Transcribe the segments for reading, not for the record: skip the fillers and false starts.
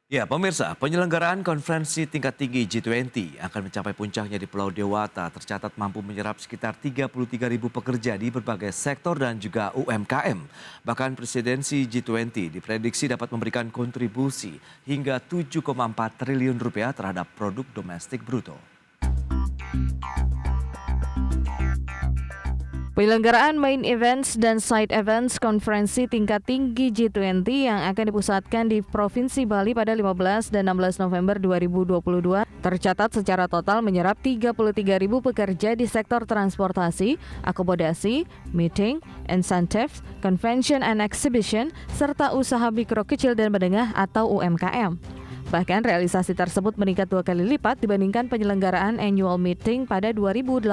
Ya, pemirsa, penyelenggaraan konferensi tingkat tinggi G20 akan mencapai puncaknya di Pulau Dewata tercatat mampu menyerap sekitar 33.000 pekerja di berbagai sektor dan juga UMKM. Bahkan presidensi G20 diprediksi dapat memberikan kontribusi hingga 7,4 triliun rupiah terhadap produk domestik bruto. Penyelenggaraan main events dan side events konferensi tingkat tinggi G20 yang akan dipusatkan di Provinsi Bali pada 15 dan 16 November 2022 tercatat secara total menyerap 33.000 pekerja di sektor transportasi, akomodasi, meeting, incentive, convention and exhibition, serta usaha mikro kecil dan menengah atau UMKM. Bahkan realisasi tersebut meningkat 2 kali lipat dibandingkan penyelenggaraan annual meeting pada 2018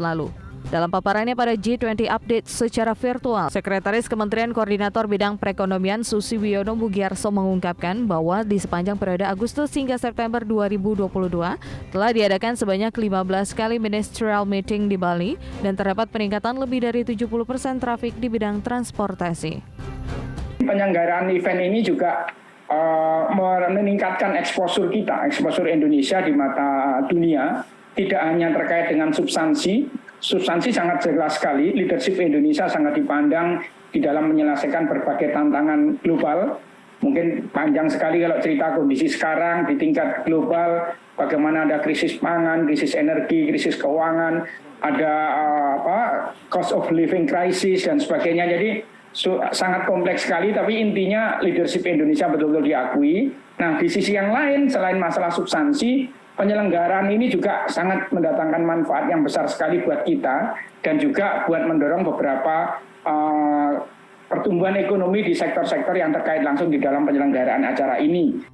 lalu. Dalam paparannya pada G20 Update secara virtual, Sekretaris Kementerian Koordinator Bidang Perekonomian Susiwiono Mugiarso mengungkapkan bahwa di sepanjang periode Agustus hingga September 2022 telah diadakan sebanyak 15 kali ministerial meeting di Bali dan terdapat peningkatan lebih dari 70% trafik di bidang transportasi. Penyelenggaraan event ini juga meningkatkan eksposur kita, eksposur Indonesia di mata dunia, tidak hanya terkait dengan substansi sangat jelas sekali, leadership Indonesia sangat dipandang di dalam menyelesaikan berbagai tantangan global. Mungkin panjang sekali kalau cerita kondisi sekarang di tingkat global, bagaimana ada krisis pangan, krisis energi, krisis keuangan, ada cost of living crisis dan sebagainya. Jadi sangat kompleks sekali, tapi intinya leadership Indonesia betul-betul diakui. Nah, di sisi yang lain, selain masalah substansi, penyelenggaraan ini juga sangat mendatangkan manfaat yang besar sekali buat kita dan juga buat mendorong beberapa pertumbuhan ekonomi di sektor-sektor yang terkait langsung di dalam penyelenggaraan acara ini.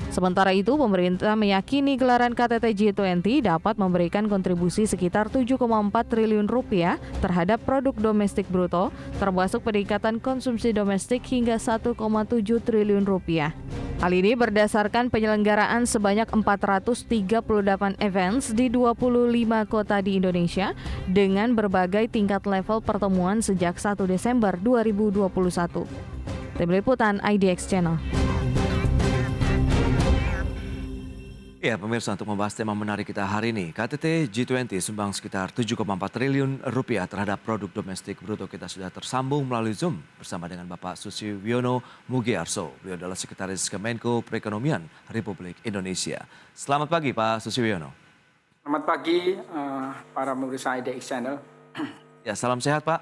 Sementara itu, pemerintah meyakini gelaran KTT G20 dapat memberikan kontribusi sekitar 7,4 triliun rupiah terhadap produk domestik bruto, termasuk peningkatan konsumsi domestik hingga 1,7 triliun rupiah. Hal ini berdasarkan penyelenggaraan sebanyak 438 events di 25 kota di Indonesia dengan berbagai tingkat level pertemuan sejak 1 Desember 2021. Tim Liputan IDX Channel. Ya, pemirsa, untuk membahas tema menarik kita hari ini, KTT G20 sumbang sekitar 7,4 triliun rupiah terhadap produk domestik bruto. Kita sudah tersambung melalui Zoom bersama dengan Bapak Susiwiono Mugiarso. Beliau adalah Sekretaris Kemenko Perekonomian Republik Indonesia. Selamat pagi, Pak Susiwiono. Selamat pagi, para pemirsa IDX Channel. Ya, salam sehat, Pak.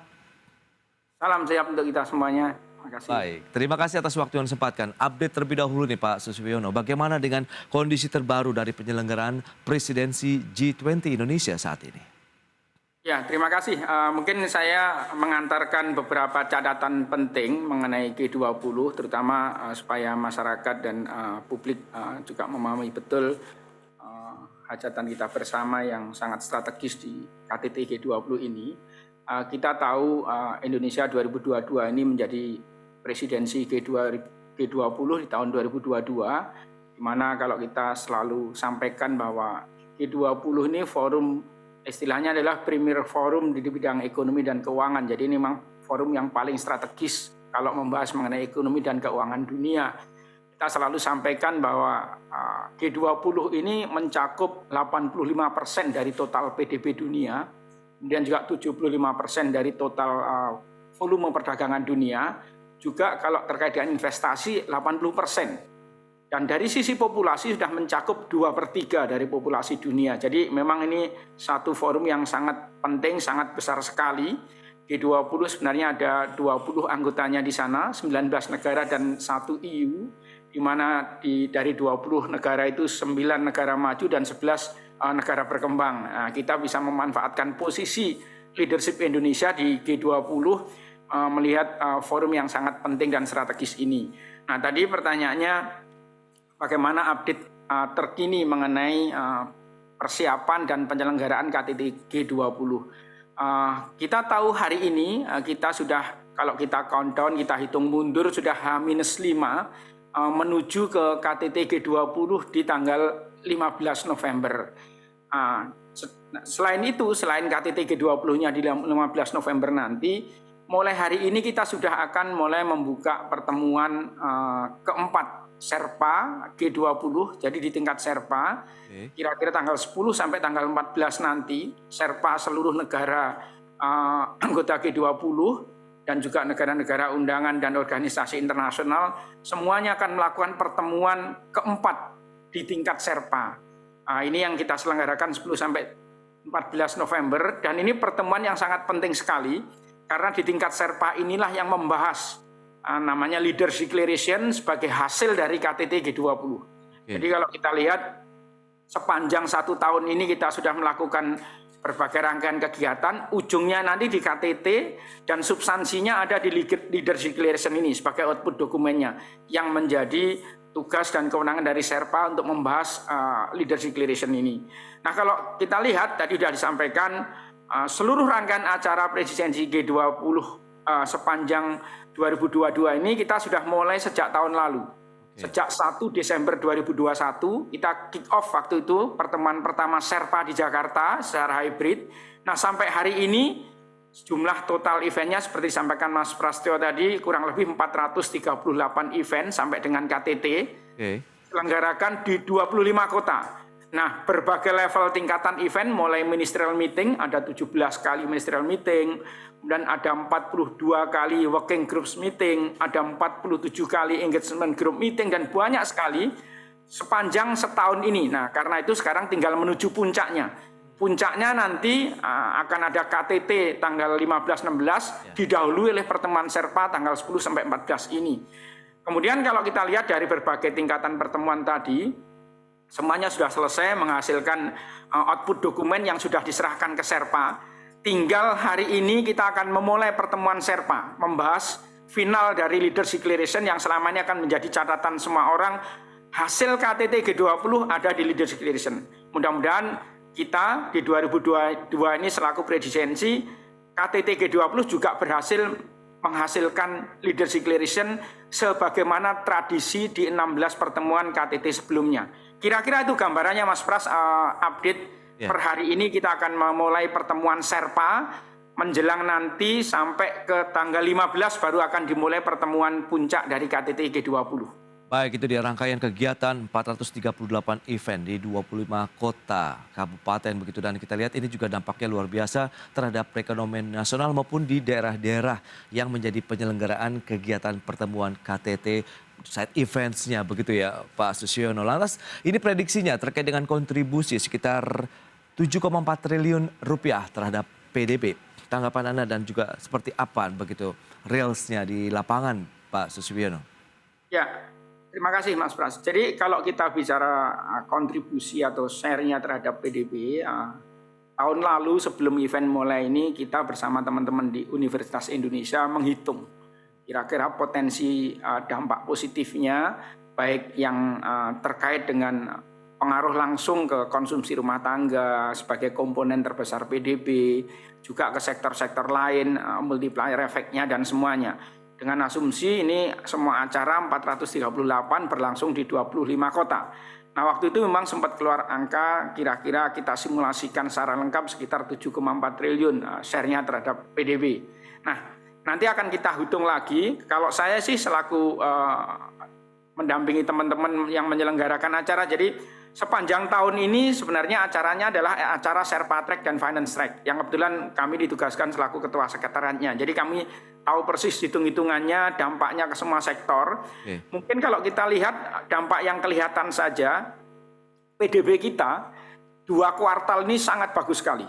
Salam sehat untuk kita semuanya. Baik, terima kasih atas waktu yang disempatkan. Update terlebih dahulu nih Pak Susiwiono, bagaimana dengan kondisi terbaru dari penyelenggaraan presidensi G20 Indonesia saat ini? Ya, terima kasih. Mungkin saya mengantarkan beberapa catatan penting mengenai G20, terutama supaya masyarakat dan publik juga memahami betul hajatan kita bersama yang sangat strategis di KTT G20 ini. Kita tahu Indonesia 2022 ini menjadi presidensi G20 di tahun 2022, di mana kalau kita selalu sampaikan bahwa G20 ini forum, istilahnya adalah premier forum di bidang ekonomi dan keuangan. Jadi ini memang forum yang paling strategis kalau membahas mengenai ekonomi dan keuangan dunia. Kita selalu sampaikan bahwa G20 ini mencakup 85% dari total PDB dunia, kemudian juga 75% dari total volume perdagangan dunia. Juga kalau terkait dengan investasi 80%. Dan dari sisi populasi sudah mencakup 2/3 dari populasi dunia. Jadi memang ini satu forum yang sangat penting, sangat besar sekali. G20 sebenarnya ada 20 anggotanya di sana, 19 negara dan 1 EU, di mana dari 20 negara itu 9 negara maju dan 11 negara berkembang. Nah, kita bisa memanfaatkan posisi leadership Indonesia di G20 melihat forum yang sangat penting dan strategis ini. Nah, tadi pertanyaannya bagaimana update terkini mengenai persiapan dan penyelenggaraan KTT G20. Kita tahu hari ini kita sudah, kalau kita countdown, kita hitung mundur sudah H-5 menuju ke KTT G20 di tanggal 15 November. Selain itu, selain KTT G20-nya di 15 November nanti, mulai hari ini kita sudah akan mulai membuka pertemuan keempat Serpa G20, jadi di tingkat Serpa, kira-kira tanggal 10 sampai tanggal 14 nanti, Serpa seluruh negara anggota G20 dan juga negara-negara undangan dan organisasi internasional, semuanya akan melakukan pertemuan keempat di tingkat Serpa. Ini yang kita selenggarakan 10 sampai 14 November, dan ini pertemuan yang sangat penting sekali, karena di tingkat Serpa inilah yang membahas namanya Leaders Declaration sebagai hasil dari KTT G20. Jadi kalau kita lihat sepanjang 1 tahun ini kita sudah melakukan berbagai rangkaian kegiatan, ujungnya nanti di KTT dan substansinya ada di Leaders Declaration ini sebagai output dokumennya yang menjadi tugas dan kewenangan dari Serpa untuk membahas Leaders Declaration ini. Nah kalau kita lihat tadi sudah disampaikan seluruh rangkaian acara presidensi G20 sepanjang 2022 ini kita sudah mulai sejak tahun lalu. Sejak 1 Desember 2021 kita kick off waktu itu pertemuan pertama Serpa di Jakarta secara hybrid. Nah sampai hari ini jumlah total eventnya seperti disampaikan Mas Prastyo tadi kurang lebih 438 event sampai dengan KTT. Selenggarakan di 25 kota. Nah, berbagai level tingkatan event mulai ministerial meeting, ada 17 kali ministerial meeting, kemudian ada 42 kali working groups meeting, ada 47 kali engagement group meeting, dan banyak sekali sepanjang setahun ini. Nah, karena itu sekarang tinggal menuju puncaknya. Puncaknya nanti akan ada KTT tanggal 15-16, didahului oleh pertemuan Serpa tanggal 10 sampai 14 ini. Kemudian kalau kita lihat dari berbagai tingkatan pertemuan tadi, semuanya sudah selesai menghasilkan output dokumen yang sudah diserahkan ke Serpa. Tinggal hari ini kita akan memulai pertemuan Serpa, membahas final dari Leaders Declaration yang selama ini akan menjadi catatan semua orang. Hasil KTT G20 ada di Leaders Declaration. Mudah-mudahan kita di 2022 ini selaku presidensi KTT G20 juga berhasil menghasilkan Leaders Declaration sebagaimana tradisi di 16 pertemuan KTT sebelumnya. Kira-kira itu gambarannya Mas Pras, update per hari ini kita akan memulai pertemuan Serpa, menjelang nanti sampai ke tanggal 15 baru akan dimulai pertemuan puncak dari KTT G20. Baik, itu dia rangkaian kegiatan 438 event di 25 kota, kabupaten begitu. Dan kita lihat ini juga dampaknya luar biasa terhadap perekonomian nasional maupun di daerah-daerah yang menjadi penyelenggaraan kegiatan pertemuan KTT, side events-nya begitu ya Pak Susyono. Lantas ini prediksinya terkait dengan kontribusi sekitar 7,4 triliun rupiah terhadap PDB. Tanggapan Anda dan juga seperti apa begitu reelsnya di lapangan Pak Susyono? Ya, terima kasih Mas Pras. Jadi kalau kita bicara kontribusi atau share-nya terhadap PDB, tahun lalu sebelum event mulai ini kita bersama teman-teman di Universitas Indonesia menghitung kira-kira potensi dampak positifnya, baik yang terkait dengan pengaruh langsung ke konsumsi rumah tangga sebagai komponen terbesar PDB, juga ke sektor-sektor lain, multiplier efeknya dan semuanya. Dengan asumsi ini semua acara 438 berlangsung di 25 kota. Nah waktu itu memang sempat keluar angka kira-kira kita simulasikan secara lengkap sekitar 7,4 triliun share-nya terhadap PDB. Nah nanti akan kita hitung lagi. Kalau saya sih selaku mendampingi teman-teman yang menyelenggarakan acara, jadi sepanjang tahun ini sebenarnya acaranya adalah acara Serpa Track dan Finance Track yang kebetulan kami ditugaskan selaku ketua sekretariatnya. Jadi kami tahu persis hitung-hitungannya, dampaknya ke semua sektor. Mungkin kalau kita lihat dampak yang kelihatan saja, PDB kita 2 kuartal ini sangat bagus sekali.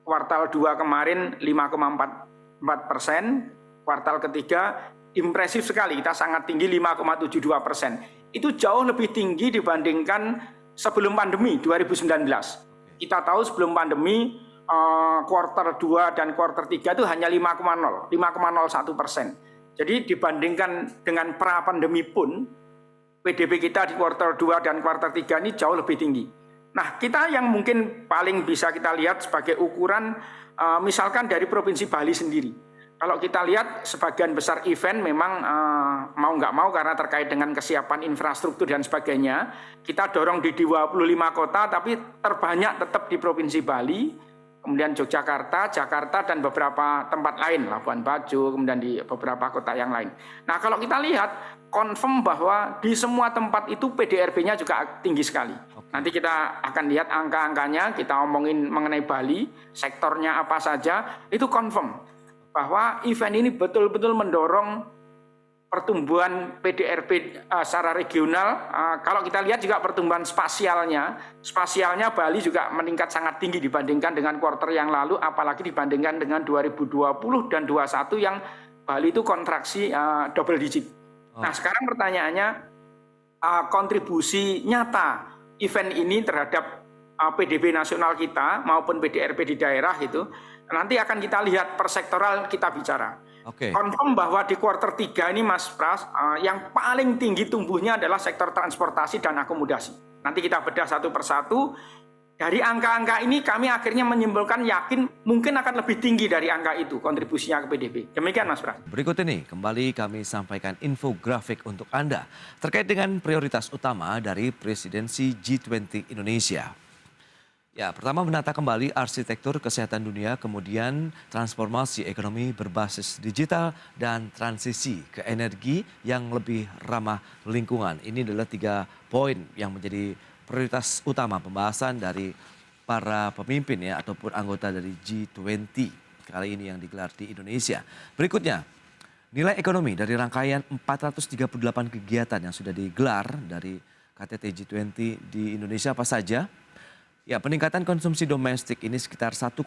Kuartal 2 kemarin 5,44%, kuartal ketiga impresif sekali, kita sangat tinggi 5,72%. Itu jauh lebih tinggi dibandingkan sebelum pandemi 2019. Kita tahu sebelum pandemi kuartal 2 dan kuartal 3 itu hanya 5,01%. Jadi dibandingkan dengan pra-pandemi pun PDB kita di kuartal 2 dan kuartal 3 ini jauh lebih tinggi. Nah, kita yang mungkin paling bisa kita lihat sebagai ukuran misalkan dari Provinsi Bali sendiri. Kalau kita lihat sebagian besar event memang mau nggak mau karena terkait dengan kesiapan infrastruktur dan sebagainya, kita dorong di 25 kota tapi terbanyak tetap di Provinsi Bali, kemudian Yogyakarta, Jakarta, dan beberapa tempat lain, Labuan Bajo, kemudian di beberapa kota yang lain. Nah, kalau kita lihat, confirm bahwa di semua tempat itu PDRB-nya juga tinggi sekali. Nanti kita akan lihat angka-angkanya, kita omongin mengenai Bali, sektornya apa saja, itu confirm bahwa event ini betul-betul mendorong pertumbuhan PDRB secara regional. Kalau kita lihat juga pertumbuhan spasialnya Bali juga meningkat sangat tinggi dibandingkan dengan kuartal yang lalu, apalagi dibandingkan dengan 2020 dan 2021 yang Bali itu kontraksi double digit. Nah, sekarang pertanyaannya, kontribusi nyata event ini terhadap PDB nasional kita maupun PDRB di daerah itu, nanti akan kita lihat per sektoral kita bicara. Confirm bahwa di kuartal 3 ini Mas Pras, yang paling tinggi tumbuhnya adalah sektor transportasi dan akomodasi. Nanti kita bedah satu persatu. Dari angka-angka ini kami akhirnya menyimpulkan yakin mungkin akan lebih tinggi dari angka itu kontribusinya ke PDB. Demikian Mas Pras. Berikut ini kembali kami sampaikan infografik untuk Anda terkait dengan prioritas utama dari presidensi G20 Indonesia. Ya, pertama menata kembali arsitektur kesehatan dunia, kemudian transformasi ekonomi berbasis digital, dan transisi ke energi yang lebih ramah lingkungan. Ini adalah 3 poin yang menjadi prioritas utama pembahasan dari para pemimpin ya ataupun anggota dari G20 kali ini yang digelar di Indonesia. Berikutnya, nilai ekonomi dari rangkaian 438 kegiatan yang sudah digelar dari KTT G20 di Indonesia apa saja? Ya, peningkatan konsumsi domestik ini sekitar 1,7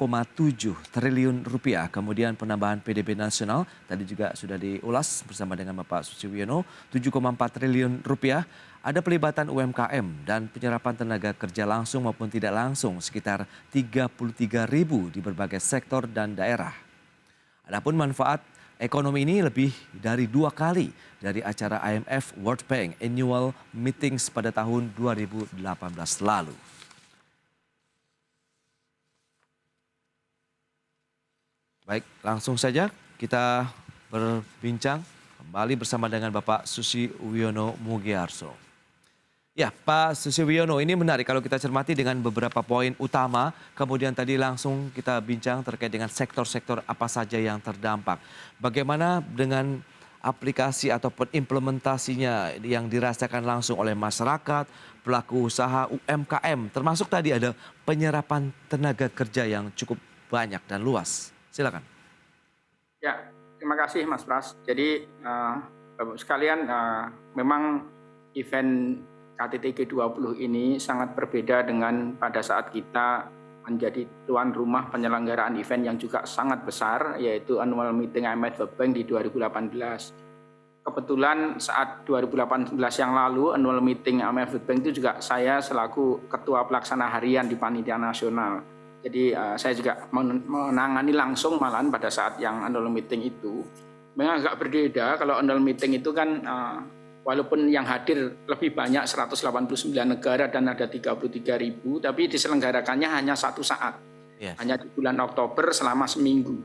triliun rupiah. Kemudian penambahan PDB nasional tadi juga sudah diulas bersama dengan Bapak Susilo, 7,4 triliun rupiah. Ada pelibatan UMKM dan penyerapan tenaga kerja langsung maupun tidak langsung sekitar 33.000 di berbagai sektor dan daerah. Adapun manfaat ekonomi ini lebih dari 2 kali dari acara IMF World Bank Annual Meetings pada tahun 2018 lalu. Baik, langsung saja kita berbincang kembali bersama dengan Bapak Susilo Mugiarso. Ya, Pak Susilo, ini menarik kalau kita cermati dengan beberapa poin utama. Kemudian tadi langsung kita bincang terkait dengan sektor-sektor apa saja yang terdampak. Bagaimana dengan aplikasi ataupun implementasinya yang dirasakan langsung oleh masyarakat, pelaku usaha, UMKM, termasuk tadi ada penyerapan tenaga kerja yang cukup banyak dan luas. Silakan. Ya, terima kasih Mas Pras. Jadi Bapak sekalian, memang event KTT G20 ini sangat berbeda dengan pada saat kita menjadi tuan rumah penyelenggaraan event yang juga sangat besar, yaitu Annual Meeting IMF World Bank di 2018. Kebetulan saat 2018 yang lalu, Annual Meeting IMF World Bank itu juga saya selaku Ketua Pelaksana Harian di Panitia Nasional. Jadi saya juga menangani langsung malahan pada saat yang annual meeting itu. Memang agak berbeda, kalau annual meeting itu kan walaupun yang hadir lebih banyak 189 negara dan ada 33.000, tapi diselenggarakannya hanya 1 saat. Yes. Hanya di bulan Oktober selama seminggu.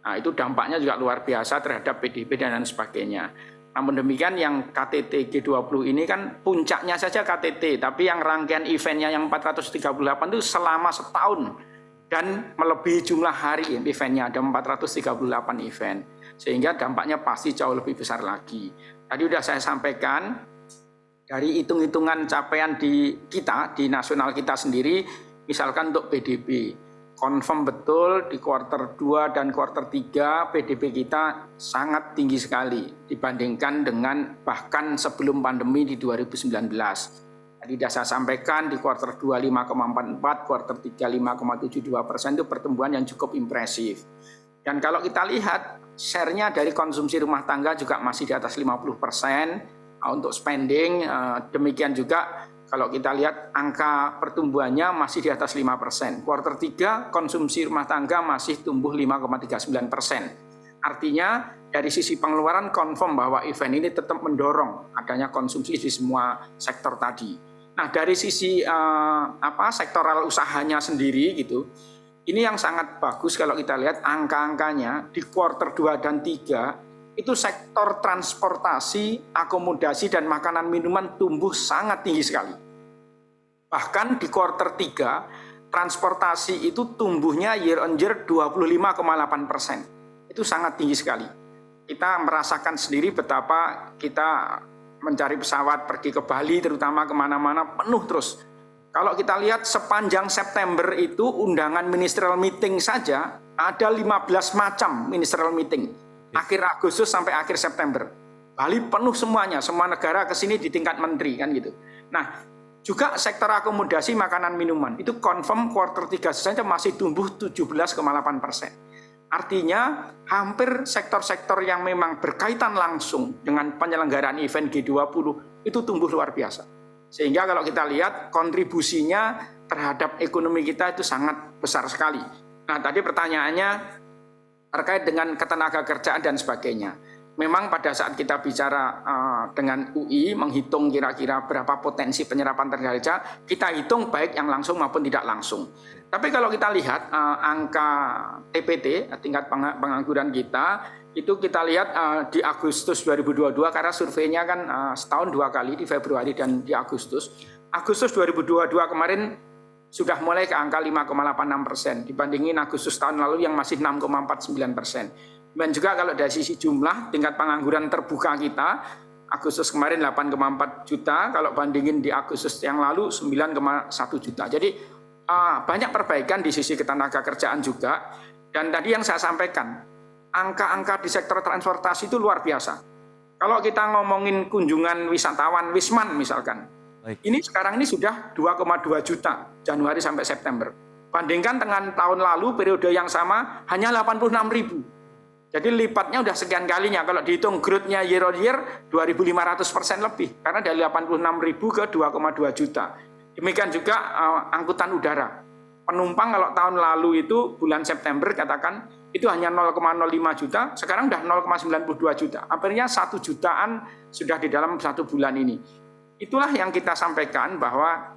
Nah, itu dampaknya juga luar biasa terhadap PDB dan lain sebagainya. Namun demikian yang KTT G20 ini kan puncaknya saja KTT, tapi yang rangkaian eventnya yang 438 itu selama setahun. Dan melebihi jumlah hari eventnya, ada 438 event. Sehingga dampaknya pasti jauh lebih besar lagi. Tadi sudah saya sampaikan, dari hitung-hitungan capaian di nasional kita sendiri, misalkan untuk PDB. Confirm betul di kuartal 2 dan kuartal 3 PDB kita sangat tinggi sekali dibandingkan dengan bahkan sebelum pandemi di 2019. Tadi sudah saya sampaikan di kuartal 2 5,44, kuartal 3 5,72% itu pertumbuhan yang cukup impresif. Dan kalau kita lihat share-nya dari konsumsi rumah tangga juga masih di atas 50% untuk spending. Demikian juga kalau kita lihat angka pertumbuhannya masih di atas 5%. Kuartal 3 konsumsi rumah tangga masih tumbuh 5,39%. Artinya dari sisi pengeluaran confirm bahwa event ini tetap mendorong adanya konsumsi di semua sektor tadi. Nah, dari sisi sektoral usahanya sendiri gitu, ini yang sangat bagus kalau kita lihat angka-angkanya di kuartal 2 dan 3 itu sektor transportasi, akomodasi dan makanan minuman tumbuh sangat tinggi sekali. Bahkan di kuartal 3 transportasi itu tumbuhnya year on year 25,8%. Itu sangat tinggi sekali. Kita merasakan sendiri betapa kita mencari pesawat pergi ke Bali terutama kemana-mana penuh terus. Kalau kita lihat sepanjang September itu undangan ministerial meeting saja ada 15 macam ministerial meeting. Akhir Agustus sampai akhir September. Bali penuh semuanya, semua negara ke sini di tingkat menteri kan gitu. Nah, juga sektor akomodasi makanan minuman itu confirm kuartal 3 saja masih tumbuh 17,8%. Artinya hampir sektor-sektor yang memang berkaitan langsung dengan penyelenggaraan event G20 itu tumbuh luar biasa. Sehingga kalau kita lihat kontribusinya terhadap ekonomi kita itu sangat besar sekali. Nah tadi pertanyaannya terkait dengan ketenaga kerjaan dan sebagainya. Memang pada saat kita bicara dengan UI menghitung kira-kira berapa potensi penyerapan tenaga kerja, kita hitung baik yang langsung maupun tidak langsung. Tapi kalau kita lihat angka TPT, tingkat pengangguran kita, itu kita lihat di Agustus 2022 karena surveinya kan setahun 2 kali di Februari dan di Agustus. Agustus 2022 kemarin sudah mulai ke angka 5,86% dibandingin Agustus tahun lalu yang masih 6,49%. Dan juga kalau dari sisi jumlah tingkat pengangguran terbuka kita Agustus kemarin 8,4 juta, kalau bandingin di Agustus yang lalu 9,1 juta. Jadi banyak perbaikan di sisi ketenaga kerjaan juga. Dan tadi yang saya sampaikan, angka-angka di sektor transportasi itu luar biasa. Kalau kita ngomongin kunjungan wisatawan Wisman misalkan, ini sekarang ini sudah 2,2 juta Januari sampai September. Bandingkan dengan tahun lalu periode yang sama hanya 86 ribu. Jadi lipatnya udah sekian kalinya. Kalau dihitung growth-nya year on year 2.500% lebih. Karena dari 86 ribu ke 2,2 juta. Demikian juga angkutan udara. Penumpang kalau tahun lalu itu bulan September katakan itu hanya 0,05 juta. Sekarang udah 0,92 juta. Akhirnya 1 jutaan sudah di dalam 1 bulan ini. Itulah yang kita sampaikan bahwa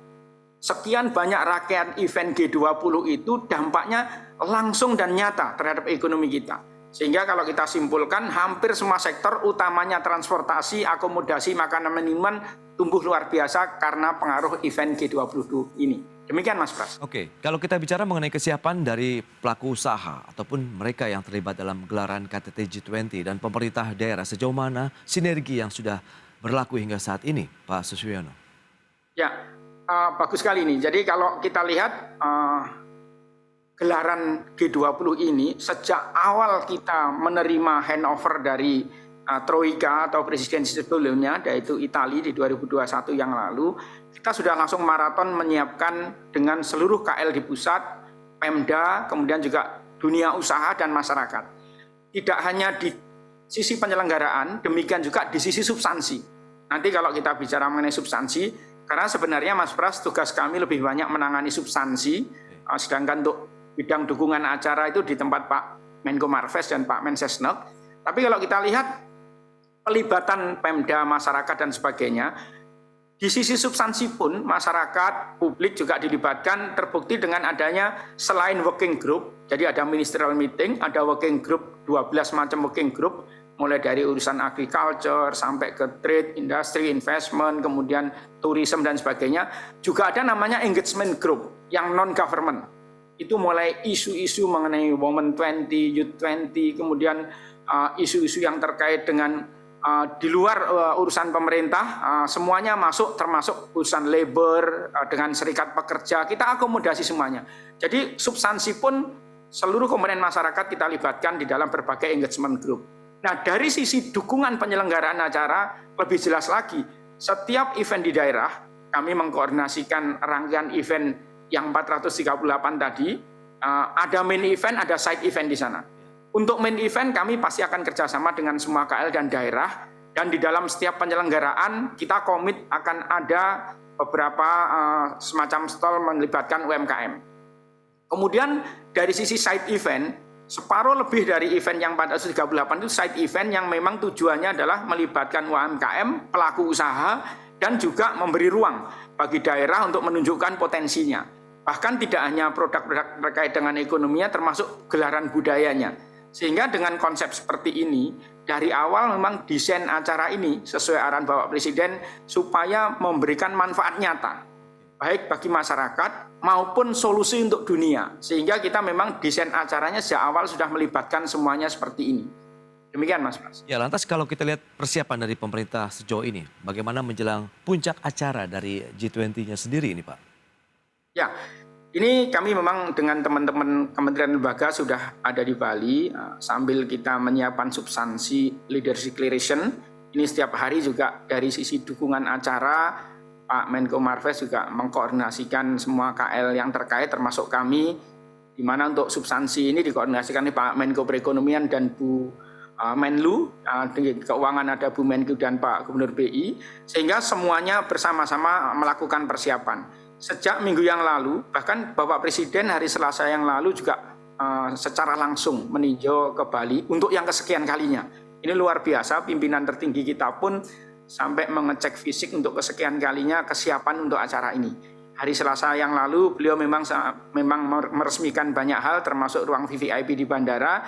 sekian banyak rangkaian event G20 itu dampaknya langsung dan nyata terhadap ekonomi kita. Sehingga kalau kita simpulkan hampir semua sektor utamanya transportasi, akomodasi, makanan minuman tumbuh luar biasa karena pengaruh event G20 ini. Demikian Mas Pras. Oke, kalau kita bicara mengenai kesiapan dari pelaku usaha ataupun mereka yang terlibat dalam gelaran KTT G20 dan pemerintah daerah, sejauh mana sinergi yang sudah berlaku hingga saat ini, Pak Suswiono? Ya, bagus sekali ini. Jadi kalau kita lihat gelaran G20 ini sejak awal kita menerima handover dari Troika atau presidensi sebelumnya, yaitu Italia di 2021 yang lalu, kita sudah langsung maraton menyiapkan dengan seluruh KL di pusat, Pemda, kemudian juga dunia usaha dan masyarakat. Tidak hanya di sisi penyelenggaraan, demikian juga di sisi substansi. Nanti kalau kita bicara mengenai substansi, karena sebenarnya Mas Pras tugas kami lebih banyak menangani substansi, sedangkan untuk bidang dukungan acara itu di tempat Pak Menko Marves dan Pak Mensesnek. Tapi kalau kita lihat pelibatan Pemda, masyarakat dan sebagainya, di sisi substansi pun masyarakat, publik juga dilibatkan, terbukti dengan adanya selain working group, jadi ada ministerial meeting, ada working group, 12 macam working group, mulai dari urusan agriculture sampai ke trade, industri, investment, kemudian tourism dan sebagainya. Juga ada namanya engagement group yang non-government. Itu mulai isu-isu mengenai Women 20, Youth 20, kemudian isu-isu yang terkait dengan di luar urusan pemerintah, semuanya masuk, termasuk urusan labor dengan serikat pekerja, kita akomodasi semuanya. Jadi substansi pun seluruh komponen masyarakat kita libatkan di dalam berbagai engagement group. Nah dari sisi dukungan penyelenggaraan acara, lebih jelas lagi, setiap event di daerah, kami mengkoordinasikan rangkaian event yang 438 tadi, ada main event, ada side event di sana. Untuk main event kami pasti akan kerjasama dengan semua KL dan daerah, dan di dalam setiap penyelenggaraan kita komit akan ada beberapa semacam stall melibatkan UMKM. Kemudian dari sisi side event, separuh lebih dari event yang 438 itu side event yang memang tujuannya adalah melibatkan UMKM, pelaku usaha, dan juga memberi ruang bagi daerah untuk menunjukkan potensinya. Bahkan tidak hanya produk-produk terkait dengan ekonominya, termasuk gelaran budayanya. Sehingga dengan konsep seperti ini, dari awal memang desain acara ini sesuai arahan Bapak Presiden supaya memberikan manfaat nyata. baik bagi masyarakat maupun solusi untuk dunia. Sehingga kita memang desain acaranya sejak awal sudah melibatkan semuanya seperti ini. Demikian Mas Pras. Ya, lantas kalau kita lihat persiapan dari pemerintah sejauh ini, bagaimana menjelang puncak acara dari G20-nya sendiri ini Pak? Ya, ini kami memang dengan teman-teman Kementerian Lembaga sudah ada di Bali sambil kita menyiapkan substansi leadership declaration. Ini setiap hari juga dari sisi dukungan acara, Pak Menko Marves juga mengkoordinasikan semua KL yang terkait termasuk kami, di mana untuk substansi ini dikoordinasikan oleh Pak Menko Perekonomian dan Bu Menlu, di keuangan ada Bu Menku dan Pak Gubernur BI, sehingga semuanya bersama-sama melakukan persiapan. Sejak minggu yang lalu, bahkan Bapak Presiden hari Selasa yang lalu juga secara langsung meninjau ke Bali untuk yang kesekian kalinya. Ini luar biasa, pimpinan tertinggi kita pun sampai mengecek fisik untuk kesekian kalinya kesiapan untuk acara ini. Hari Selasa yang lalu beliau memang meresmikan banyak hal termasuk ruang VVIP di bandara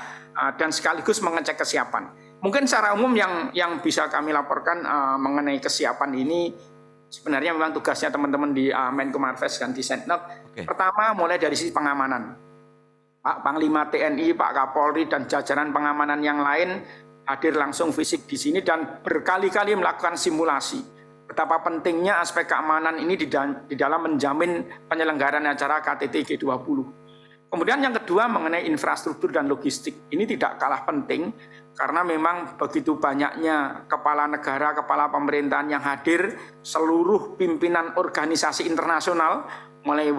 dan sekaligus mengecek kesiapan. Mungkin secara umum yang bisa kami laporkan mengenai kesiapan ini sebenarnya memang tugasnya teman-teman di Menko Marves dan di Setnov. Pertama mulai dari sisi pengamanan. Pak Panglima TNI, Pak Kapolri dan jajaran pengamanan yang lain hadir langsung fisik di sini dan berkali-kali melakukan simulasi. Betapa pentingnya aspek keamanan ini di dalam menjamin penyelenggaraan acara KTT G20. Kemudian yang kedua mengenai infrastruktur dan logistik. Ini tidak kalah penting karena memang begitu banyaknya kepala negara, kepala pemerintahan yang hadir, seluruh pimpinan organisasi internasional, mulai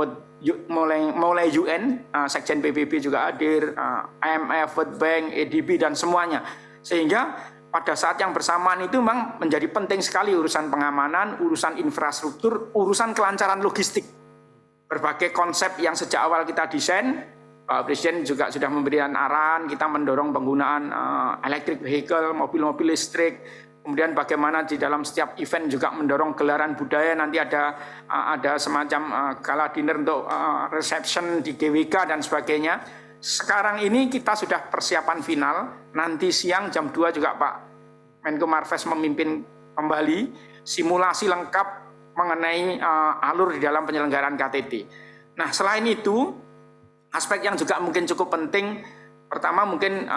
UN, Sekjen PBB juga hadir, IMF, World Bank, EDB dan semuanya. Sehingga pada saat yang bersamaan itu memang menjadi penting sekali urusan pengamanan, urusan infrastruktur, urusan kelancaran logistik. Berbagai konsep yang sejak awal kita desain, Pak Presiden juga sudah memberikan arahan, kita mendorong penggunaan electric vehicle, mobil-mobil listrik, kemudian bagaimana di dalam setiap event juga mendorong gelaran budaya, nanti ada semacam gala dinner untuk reception di GWK dan sebagainya. Sekarang ini kita sudah persiapan final, nanti siang jam 2 juga Pak Menko Marves memimpin kembali simulasi lengkap mengenai alur di dalam penyelenggaraan KTT. Nah selain itu, aspek yang juga mungkin cukup penting, pertama mungkin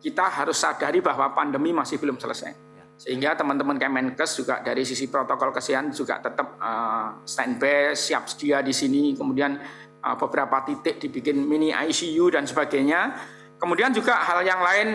kita harus sadari bahwa pandemi masih belum selesai. Sehingga teman-teman Kemenkes juga dari sisi protokol kesehatan juga tetap standby, siap sedia di sini. Kemudian beberapa titik dibikin mini ICU dan sebagainya. Kemudian juga hal yang lain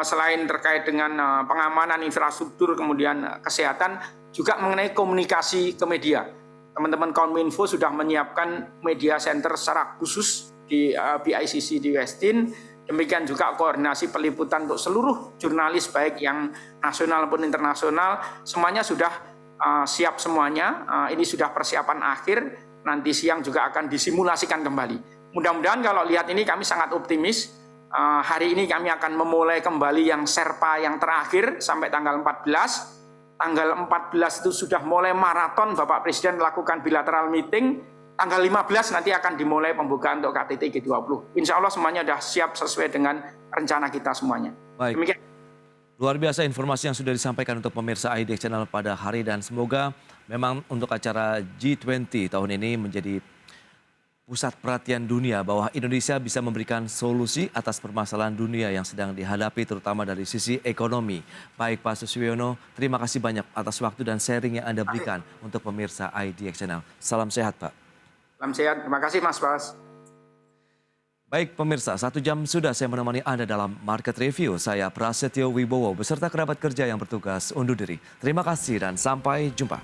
selain terkait dengan pengamanan infrastruktur, kemudian kesehatan, juga mengenai komunikasi ke media. Teman-teman Kominfo sudah menyiapkan media center secara khusus di BICC di Westin. Demikian juga koordinasi peliputan untuk seluruh jurnalis baik yang nasional maupun internasional. Semuanya sudah siap semuanya. Ini sudah persiapan akhir. Nanti siang juga akan disimulasikan kembali. Mudah-mudahan kalau lihat ini kami sangat optimis. Hari ini kami akan memulai kembali yang Sherpa yang terakhir sampai tanggal 14. Tanggal 14 itu sudah mulai maraton, Bapak Presiden melakukan bilateral meeting. Tanggal 15 nanti akan dimulai pembukaan untuk KTT G20. Insya Allah semuanya sudah siap sesuai dengan rencana kita semuanya. Baik. Demikian. Luar biasa informasi yang sudah disampaikan untuk pemirsa IDX Channel pada hari, dan semoga memang untuk acara G20 tahun ini menjadi pusat perhatian dunia bahwa Indonesia bisa memberikan solusi atas permasalahan dunia yang sedang dihadapi terutama dari sisi ekonomi. Baik Pak Suswiono, terima kasih banyak atas waktu dan sharing yang Anda berikan untuk pemirsa IDX Channel. Salam sehat Pak. Salam sehat, terima kasih Mas Bas. Baik pemirsa, 1 jam sudah saya menemani Anda dalam Market Review. Saya Prasetyo Wibowo beserta kerabat kerja yang bertugas undur diri. Terima kasih dan sampai jumpa.